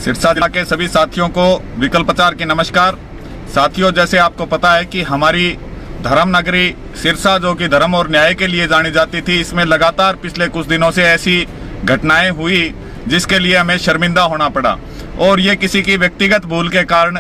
सिरसा जिला के सभी साथियों को विकल्पचार की नमस्कार। साथियों, जैसे आपको पता है कि हमारी धर्म नगरी सिरसा जो कि धर्म और न्याय के लिए जानी जाती थी, इसमें लगातार पिछले कुछ दिनों से ऐसी घटनाएं हुई जिसके लिए हमें शर्मिंदा होना पड़ा। और ये किसी की व्यक्तिगत भूल के कारण,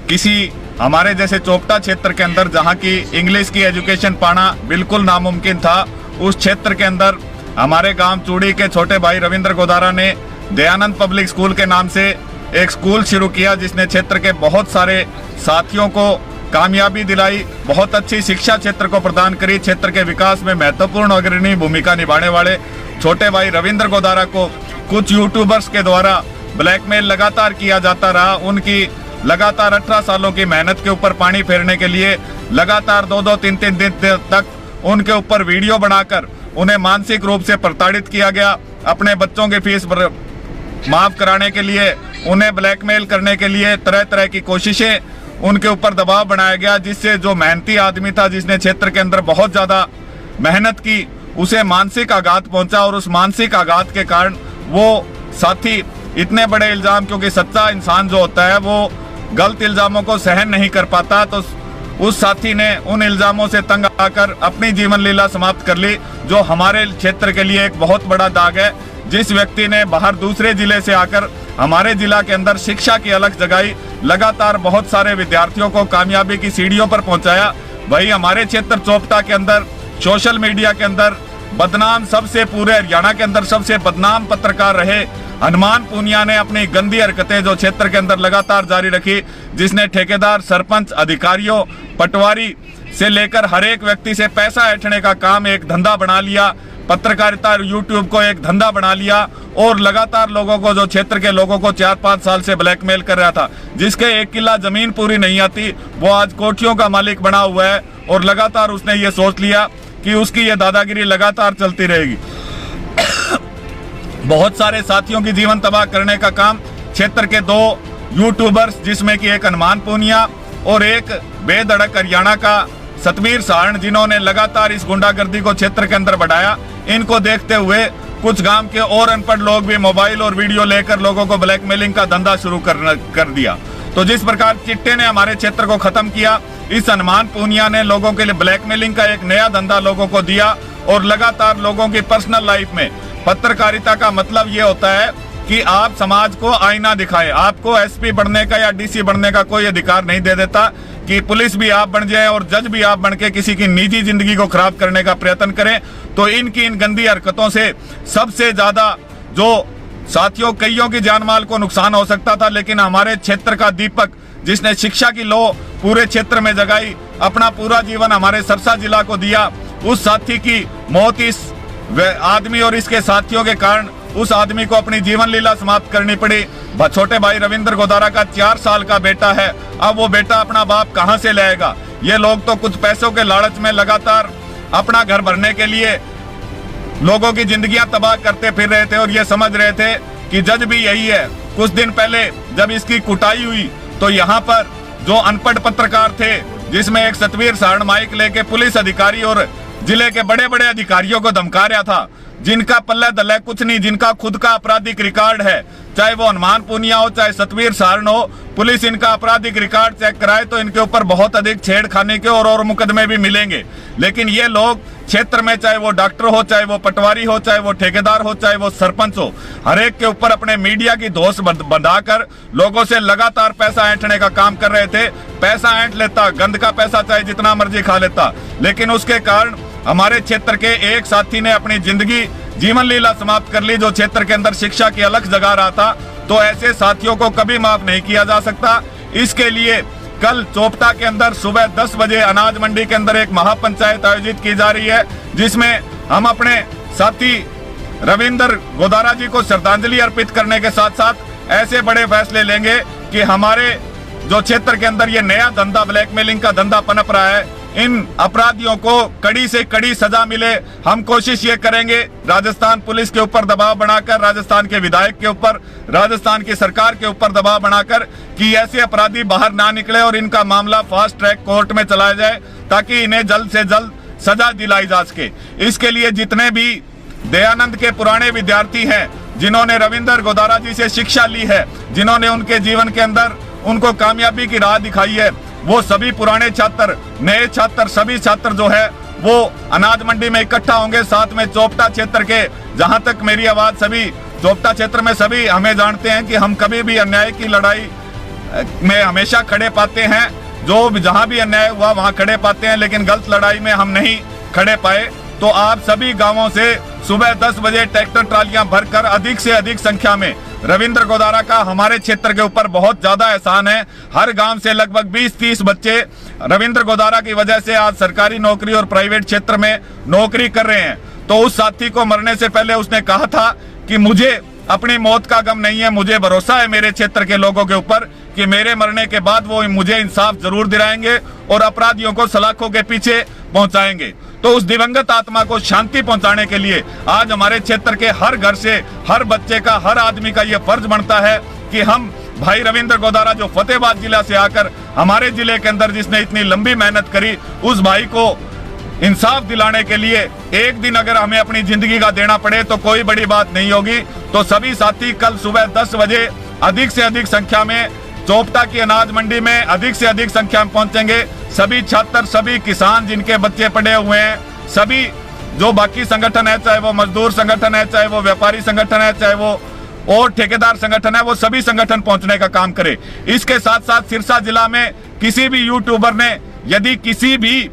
किसी हमारे जैसे चोपटा क्षेत्र के अंदर जहां की इंग्लिश की एजुकेशन पाना बिल्कुल नामुमकिन था, उस क्षेत्र के अंदर हमारे गांव चूड़ी के छोटे भाई रविंद्र गोदारा ने दयानंद पब्लिक स्कूल के नाम से एक स्कूल शुरू किया, जिसने क्षेत्र के बहुत सारे साथियों को कामयाबी दिलाई, बहुत अच्छी शिक्षा क्षेत्र को प्रदान करी। क्षेत्र के विकास में महत्वपूर्ण अग्रणी भूमिका निभाने वाले छोटे भाई रविंद्र गोदारा को कुछ यूट्यूबर्स के द्वारा ब्लैकमेल लगातार किया जाता रहा। उनकी लगातार 18 सालों की मेहनत के ऊपर पानी फेरने के लिए लगातार 2-2, 3-3 दिन तक उनके ऊपर वीडियो बनाकर उन्हें मानसिक रूप से प्रताड़ित किया गया। अपने बच्चों की फीस माफ कराने के लिए, उन्हें ब्लैकमेल करने के लिए तरह तरह की कोशिशें, उनके ऊपर दबाव बनाया गया, जिससे जो मेहनती आदमी था, जिसने क्षेत्र के अंदर बहुत ज्यादा मेहनत की, उसे मानसिक आघात पहुंचा। और उस मानसिक आघात के कारण वो साथी इतने बड़े इल्जाम, क्योंकि सच्चा इंसान जो होता है वो गलत इल्जामों को सहन नहीं कर पाता, तो उस साथी ने उन इल्जामों से तंग आकर अपनी जीवन लीला समाप्त कर ली, जो हमारे क्षेत्र के लिए एक बहुत बड़ा दाग है। जिस व्यक्ति ने बाहर दूसरे जिले से आकर हमारे जिला के अंदर शिक्षा की अलख जगाई, लगातार बहुत सारे विद्यार्थियों को कामयाबी की सीढ़ियों पर पहुंचाया, वही हमारे क्षेत्र चोपटा के अंदर सोशल मीडिया के अंदर बदनाम, सबसे पूरे हरियाणा के अंदर सबसे बदनाम पत्रकार रहे हनुमान पूनिया ने अपनी गंदी हरकतें जो क्षेत्र के अंदर लगातार जारी रखी, जिसने ठेकेदार, सरपंच, अधिकारियों, पटवारी से लेकर हर एक व्यक्ति से पैसा ऐंठने का काम एक धंधा बना लिया। पत्रकारिता यूट्यूब को एक धंधा बना लिया और लगातार लोगों को, जो क्षेत्र के लोगों को 4-5 साल से ब्लैकमेल कर रहा था, जिसके 1 किला जमीन पूरी नहीं आती, वो आज कोठियों का मालिक बना हुआ है। और लगातार उसने ये सोच लिया कि उसकी ये दादागिरी लगातार चलती रहेगी। बहुत सारे साथियों की जीवन तबाह करने का काम क्षेत्र के 2 यूट्यूबर्स, जिसमें कि एक हनुमान पूनिया और एक बेधड़क हरियाणा का सतवीर सारण, जिन्होंने लगातार इस गुंडागर्दी को क्षेत्र के अंदर बढ़ाया। इनको देखते हुए कुछ गांव के और अनपढ़ लोग भी मोबाइल और वीडियो लेकर लोगों को ब्लैकमेलिंग का धंधा शुरू कर दिया। तो जिस प्रकार चिट्टे ने हमारे क्षेत्र को खत्म किया, इस हनुमान पूनिया ने लोगों के लिए ब्लैकमेलिंग का एक नया धंधा लोगों को दिया। और लगातार लोगों की पर्सनल लाइफ में, पत्रकारिता का मतलब ये होता है कि आप समाज को आईना दिखाएं। आपको एसपी बनने का या डीसी बनने का कोई अधिकार नहीं दे देता कि पुलिस भी आप बन जाए और जज भी आप बन के किसी की निजी जिंदगी को खराब करने का प्रयत्न करें। तो इनकी इन गंदी हरकतों से सबसे ज्यादा जो साथियों, कईयों की जान माल को नुकसान हो सकता था, लेकिन हमारे क्षेत्र का दीपक, जिसने शिक्षा की लो पूरे क्षेत्र में जगाई, अपना पूरा जीवन हमारे सिरसा जिला को दिया, उस साथी की मौत इस आदमी और इसके साथियों के कारण उस आदमी को अपनी जीवन लीला समाप्त करनी पड़ी। छोटे भाई रविंद्र गोदारा का 4 साल का बेटा है। अब वो बेटा अपना बाप कहां से लाएगा? ये लोग तो कुछ पैसों के लालच में लगातार अपना घर भरने के लिए लोगों की जिंदगियां तबाह करते फिर रहे थे और ये समझ रहे थे कि जज भी यही है। कुछ दिन पहले जब इसकी कुटाई हुई, तो यहाँ पर जो अनपढ़ पत्रकार थे, जिसमें एक सतवीर सारण माइक लेके पुलिस अधिकारी और जिले के बड़े बड़े अधिकारियों को धमका रहा था, जिनका पल्ले दल्ले कुछ नहीं, जिनका खुद का आपराधिक रिकॉर्ड है, चाहे वो हनुमान पूनिया हो चाहे सतवीर सारण हो, पुलिस इनका आपराधिक रिकॉर्ड चेक कराए तो इनके ऊपर बहुत अधिक छेड़खानी के और मुकदमे भी मिलेंगे। लेकिन ये लोग क्षेत्र में, चाहे वो डॉक्टर हो, चाहे वो पटवारी हो, चाहे वो ठेकेदार हो, चाहे वो सरपंच हो, हर एक के ऊपर अपने मीडिया की धौंस बंधाकर लोगों से लगातार पैसा ऐंठने का काम कर रहे थे। पैसा ऐंठ लेता, गंद का पैसा चाहे जितना मर्जी खा लेता, लेकिन उसके कारण हमारे क्षेत्र के एक साथी ने अपनी जिंदगी, जीवन लीला समाप्त कर ली, जो क्षेत्र के अंदर शिक्षा की अलख जगा रहा था। तो ऐसे साथियों को कभी माफ नहीं किया जा सकता। इसके लिए कल चोपटा के अंदर सुबह 10 बजे अनाज मंडी के अंदर एक महापंचायत आयोजित की जा रही है, जिसमें हम अपने साथी रविंद्र गोदारा जी को श्रद्धांजलि अर्पित करने के साथ साथ ऐसे बड़े फैसले लेंगे कि हमारे जो क्षेत्र के अंदर ये नया धंधा, ब्लैकमेलिंग का धंधा पनप रहा है, इन अपराधियों को कड़ी से कड़ी सजा मिले। हम कोशिश ये करेंगे राजस्थान पुलिस के ऊपर दबाव बनाकर, राजस्थान के विधायक के ऊपर, राजस्थान की सरकार के ऊपर दबाव बनाकर कि ऐसे अपराधी बाहर ना निकले और इनका मामला फास्ट ट्रैक कोर्ट में चलाया जाए, ताकि इन्हें जल्द से जल्द सजा दिलाई जा सके। इसके लिए जितने भी दयानंद के पुराने विद्यार्थी हैं, जिन्होंने रविंद्र गोदारा जी से शिक्षा ली है, जिन्होंने उनके जीवन के अंदर उनको कामयाबी की राह दिखाई है, वो सभी पुराने छात्र, नए छात्र, सभी छात्र जो है वो अनाज मंडी में इकट्ठा होंगे। साथ में चोपटा क्षेत्र के, जहां तक मेरी आवाज, सभी चोपटा क्षेत्र में सभी हमें जानते हैं कि हम कभी भी अन्याय की लड़ाई में हमेशा खड़े पाते हैं। जो जहां भी अन्याय हुआ वहां खड़े पाते हैं, लेकिन गलत लड़ाई में हम नहीं खड़े पाए। तो आप सभी गांवों से सुबह 10 बजे ट्रैक्टर ट्रालियां भरकर अधिक से अधिक संख्या में, रविंद्र गोदारा का हमारे क्षेत्र के ऊपर बहुत ज्यादा एहसान है। हर गांव से लगभग 20-30 बच्चे रविंद्र गोदारा की वजह से आज सरकारी नौकरी और प्राइवेट क्षेत्र में नौकरी कर रहे हैं। तो उस साथी को मरने से पहले उसने कहा था कि मुझे अपनी मौत का गम नहीं है, मुझे भरोसा है मेरे क्षेत्र के लोगों के ऊपर कि मेरे मरने के बाद वो मुझे इंसाफ जरूर दिलाएंगे और अपराधियों को सलाखों के पीछे पहुंचाएंगे। तो उस दिवंगत आत्मा को शांति पहुंचाने के लिए आज हमारे क्षेत्र के हर घर से, हर बच्चे का, हर आदमी का ये फर्ज बनता है कि हम भाई रविंद्र गोदारा जो फतेहाबाद जिला से आकर हमारे जिले के अंदर जिसने इतनी लंबी मेहनत करी, उस भाई को इंसाफ दिलाने के लिए एक दिन अगर हमें अपनी जिंदगी का देना पड़े तो कोई बड़ी बात नहीं होगी। तो सभी साथी कल सुबह 10 बजे अधिक से अधिक संख्या में चोपटा की अनाज मंडी में अधिक से अधिक संख्या में पहुंचेंगे। सभी छात्र, सभी किसान जिनके बच्चे पढ़े हुए हैं, सभी जो बाकी संगठन है, चाहे वो मजदूर संगठन है, चाहे वो व्यापारी संगठन है, चाहे वो और ठेकेदार संगठन है, वो सभी संगठन पहुंचने का काम करे। इसके साथ साथ सिरसा जिला में किसी भी यूट्यूबर ने यदि किसी भी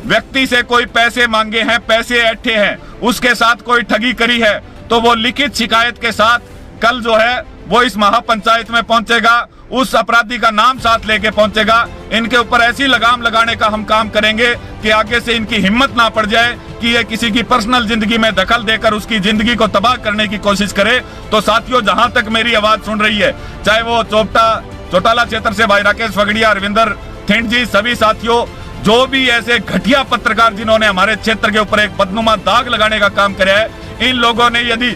व्यक्ति से कोई पैसे मांगे हैं, पैसे ऐंठे हैं, उसके साथ कोई ठगी करी है, तो वो लिखित शिकायत के साथ कल जो है वो इस महापंचायत में पहुंचेगा, उस अपराधी का नाम साथ लेके पहुंचेगा। इनके ऊपर ऐसी लगाम लगाने का हम काम करेंगे कि आगे से इनकी हिम्मत ना पड़ जाए कि ये किसी की पर्सनल जिंदगी में दखल देकर उसकी जिंदगी को तबाह करने की कोशिश करे। तो साथियों, जहां तक मेरी आवाज सुन रही है, चाहे वो चौटाला क्षेत्र से भाई राकेश फगड़िया, रविंदर थिंड जी, सभी साथियों, जो भी ऐसे घटिया पत्रकार जिन्होंने हमारे क्षेत्र के ऊपर एक बदनुमा दाग लगाने का काम किया है, इन लोगों ने यदि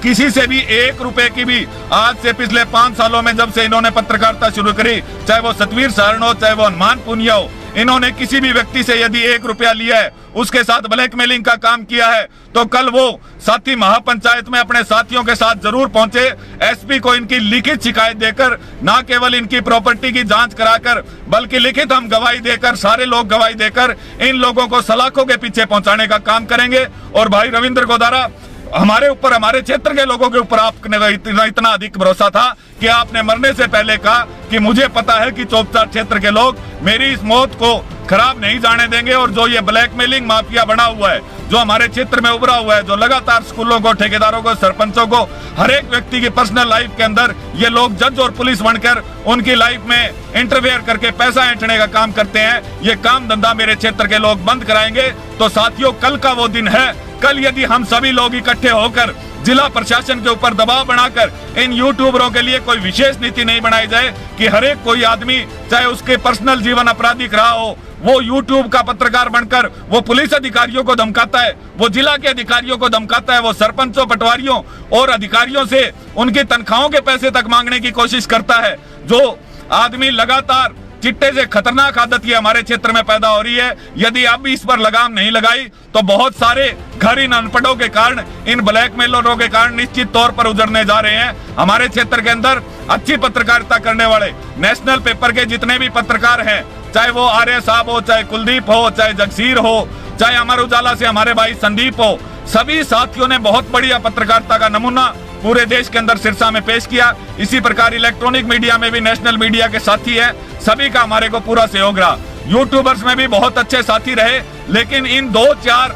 किसी से भी 1 रुपए की भी आज से पिछले 5 सालों में जब से इन्होंने पत्रकारिता शुरू करी, चाहे वो सतवीर सारण हो, चाहे वो हनुमान पुनिया हो, इन्होंने किसी भी व्यक्ति से यदि 1 रुपया लिया है, उसके साथ ब्लैकमेलिंग का काम किया है, तो कल वो साथी महापंचायत में अपने साथियों के साथ जरूर पहुंचे। एसपी को इनकी लिखित शिकायत देकर, ना केवल इनकी प्रॉपर्टी की जांच कराकर, बल्कि लिखित हम गवाही देकर, सारे लोग गवाही देकर इन लोगों को सलाखों के पीछे पहुंचाने का काम करेंगे। और भाई रविंद्र गोदारा, हमारे ऊपर, हमारे क्षेत्र के लोगों के ऊपर आपने इतना अधिक भरोसा था कि आपने मरने से पहले कहा कि मुझे पता है कि चोपटा क्षेत्र के लोग मेरी इस मौत को खराब नहीं जाने देंगे। और जो ये ब्लैकमेलिंग माफिया बना हुआ है, जो हमारे क्षेत्र में उभरा हुआ है, जो लगातार स्कूलों को, ठेकेदारों को, सरपंचों को, हर एक व्यक्ति की पर्सनल लाइफ के अंदर ये लोग जज और पुलिस बनकर उनकी लाइफ में इंटरफेयर करके पैसा ऐंठने का काम करते हैं, ये काम धंधा मेरे क्षेत्र के लोग बंद कराएंगे। तो साथियों, कल का वो दिन है। कल यदि हम सभी लोग इकट्ठे होकर जिला प्रशासन के ऊपर दबाव बनाकर इन यूट्यूबरों के लिए कोई विशेष नीति नहीं बनाई जाए कि हर एक कोई आदमी, चाहे उसके पर्सनल जीवन आपराधिक रहा हो, वो यूट्यूब का पत्रकार बनकर वो पुलिस अधिकारियों को धमकाता है, वो जिला के अधिकारियों को धमकाता है, वो सरपंचों, पटवारियों और अधिकारियों से उनकी तनख्वाहों के पैसे तक मांगने की कोशिश करता है। जो आदमी लगातार चिट्टे से खतरनाक आदत ये हमारे क्षेत्र में पैदा हो रही है, यदि अब इस पर लगाम नहीं लगाई तो बहुत सारे घर इन अनपढ़ों के कारण, इन ब्लैकमेलरों के कारण निश्चित तौर पर उजड़ने जा रहे हैं। हमारे क्षेत्र के अंदर अच्छी पत्रकारिता करने वाले नेशनल पेपर के जितने भी पत्रकार हैं, चाहे वो आर्य साहब हो, चाहे कुलदीप हो, चाहे जगसीर हो, चाहे अमर उजाला से हमारे भाई संदीप हो, सभी साथियों ने बहुत बढ़िया पत्रकारिता का नमूना पूरे देश के अंदर सिरसा में पेश किया। इसी प्रकार इलेक्ट्रॉनिक मीडिया में भी नेशनल मीडिया के साथी है, सभी का हमारे को पूरा सहयोग रहा। यूट्यूबर्स में भी बहुत अच्छे साथी रहे, लेकिन इन 2-4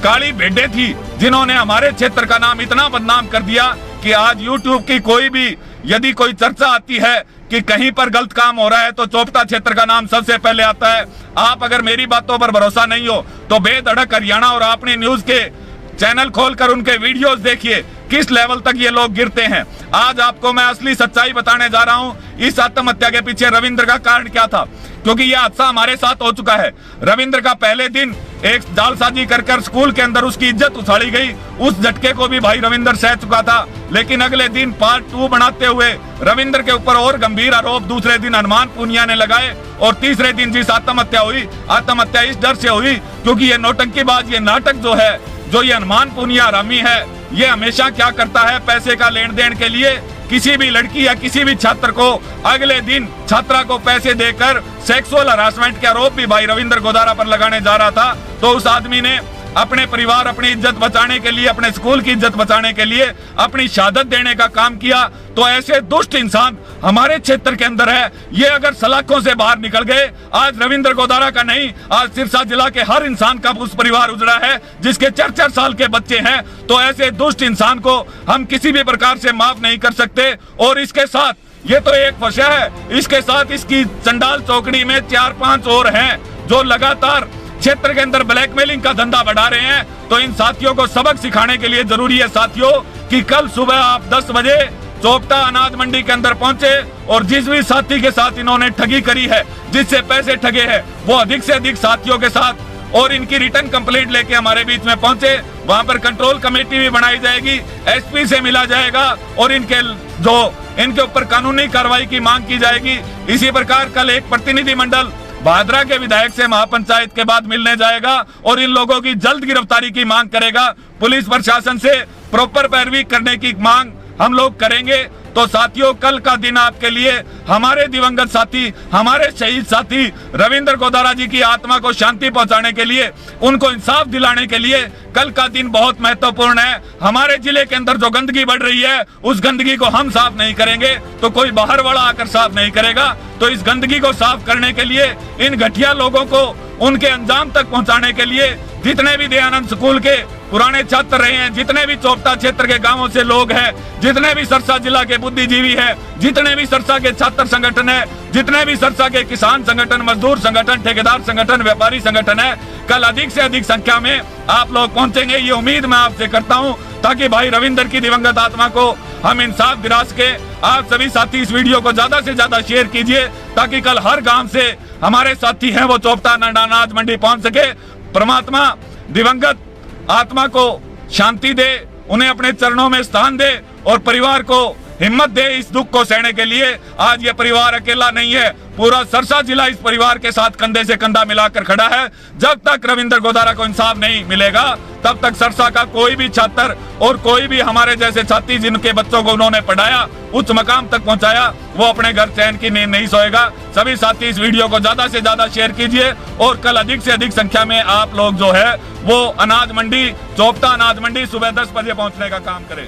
काली भेड़ें थी जिन्होंने हमारे क्षेत्र का नाम इतना बदनाम कर दिया कि आज यूट्यूब की कोई भी यदि कोई चर्चा आती है कि कहीं पर गलत काम हो रहा है तो चोपटा क्षेत्र का नाम सबसे पहले आता है। आप अगर मेरी बातों पर भरोसा नहीं हो तो बेधड़क हरियाणा और अपनी न्यूज के चैनल खोलकर उनके वीडियोस देखिए किस लेवल तक ये लोग गिरते हैं। आज आपको मैं असली सच्चाई बताने जा रहा हूं, इस आत्महत्या के पीछे रविंद्र का कारण क्या था, क्योंकि यह हादसा हमारे साथ हो चुका है। रविंद्र का पहले दिन एक जालसाजी कर स्कूल के अंदर उसकी इज्जत उछाड़ी गई, उस झटके को भी भाई रविंद्र सह चुका था। लेकिन अगले दिन पार्ट 2 बनाते हुए रविंद्र के ऊपर और गंभीर आरोप दूसरे दिन हनुमान पुनिया ने लगाए, और तीसरे दिन जिस आत्महत्या हुई, आत्महत्या इस डर से हुई क्योंकि ये नौटंकीबाज, ये नाटक जो है, जो ये हनुमान पुनिया हरामी है, ये हमेशा क्या करता है, पैसे का लेन देन के लिए किसी भी लड़की या किसी भी छात्र को अगले दिन छात्रा को पैसे देकर सेक्सुअल हरासमेंट के आरोप भी भाई रविंद्र गोदारा पर लगाने जा रहा था। तो उस आदमी ने अपने परिवार, अपनी इज्जत बचाने के लिए, अपने स्कूल की इज्जत बचाने के लिए अपनी शहादत देने का काम किया। तो ऐसे दुष्ट इंसान हमारे क्षेत्र के अंदर है। ये अगर सलाखों से बाहर निकल गए, आज रविंद्र गोदारा का नहीं, आज सिरसा जिला के हर इंसान का उस परिवार उजड़ा है जिसके 4-4 साल के बच्चे हैं। तो ऐसे दुष्ट इंसान को हम किसी भी प्रकार से माफ नहीं कर सकते। और इसके साथ ये तो एक फंसा है, इसके साथ इसकी चंडाल चौकड़ी में 4-5 और हैं जो लगातार क्षेत्र के अंदर ब्लैकमेलिंग का धंधा बढ़ा रहे हैं। तो इन साथियों को सबक सिखाने के लिए जरूरी है साथियों कि कल सुबह आप 10 बजे चोपता अनाज मंडी के अंदर पहुंचे और जिस भी साथी के साथ इन्होंने ठगी करी है, जिससे पैसे ठगे हैं, वो अधिक से अधिक साथियों के साथ और इनकी रिटर्न कंप्लेंट लेके हमारे बीच में पहुंचे। वहां पर कंट्रोल कमेटी भी बनाई जाएगी, एसपी से मिला जाएगा और इनके ऊपर कानूनी कार्रवाई की मांग की जाएगी। इसी प्रकार कल एक प्रतिनिधि मंडल भादरा के विधायक से महापंचायत के बाद मिलने जाएगा और इन लोगों की जल्द गिरफ्तारी की मांग करेगा। पुलिस प्रशासन से प्रॉपर पैरवी करने की मांग हम लोग करेंगे। तो साथियों, कल का दिन आपके लिए हमारे दिवंगत साथी, हमारे शहीद साथी रविंद्र गोदारा जी की आत्मा को शांति पहुंचाने के लिए, उनको इंसाफ दिलाने के लिए कल का दिन बहुत महत्वपूर्ण है। हमारे जिले के अंदर जो गंदगी बढ़ रही है, उस गंदगी को हम साफ नहीं करेंगे तो कोई बाहर वाला आकर साफ नहीं करेगा। तो इस गंदगी को साफ करने के लिए, इन घटिया लोगों को उनके अंजाम तक पहुंचाने के लिए जितने भी दयानंद स्कूल के पुराने छात्र रहे हैं, जितने भी चोपता क्षेत्र के गांवों से लोग हैं, जितने भी सरसा जिला के बुद्धिजीवी हैं, जितने भी सरसा के छात्र संगठन है, जितने भी सरसा के किसान संगठन, मजदूर संगठन, ठेकेदार संगठन, व्यापारी संगठन है, कल अधिक से अधिक संख्या में आप लोग पहुंचेंगे। ये उम्मीद मैं आपसे करता हूं ताकि भाई रविंद्र की दिवंगत आत्मा को हम इंसाफ दिला सके। आप सभी साथी इस वीडियो को ज्यादा से ज्यादा शेयर कीजिए ताकि कल हर गांव से हमारे साथी हैं वो चोपता अनाज मंडी पहुंच सके। परमात्मा दिवंगत आत्मा को शांति दे, उन्हें अपने चरणों में स्थान दे और परिवार को हिम्मत दे इस दुख को सहने के लिए। आज ये परिवार अकेला नहीं है, पूरा सरसा जिला इस परिवार के साथ कंधे से कंधा मिलाकर खड़ा है। जब तक रविंद्र गोदारा को इंसाफ नहीं मिलेगा, तब तक सरसा का कोई भी छात्र और कोई भी हमारे जैसे साथी जिनके बच्चों को उन्होंने पढ़ाया, उच्च मकाम तक पहुंचाया, वो अपने घर चैन की नींद नहीं सोएगा। सभी साथी इस वीडियो को ज्यादा से ज्यादा शेयर कीजिए और कल अधिक से अधिक संख्या में आप लोग जो है वो अनाज मंडी, चोपता अनाज मंडी सुबह 10 बजे पहुंचने का काम करें।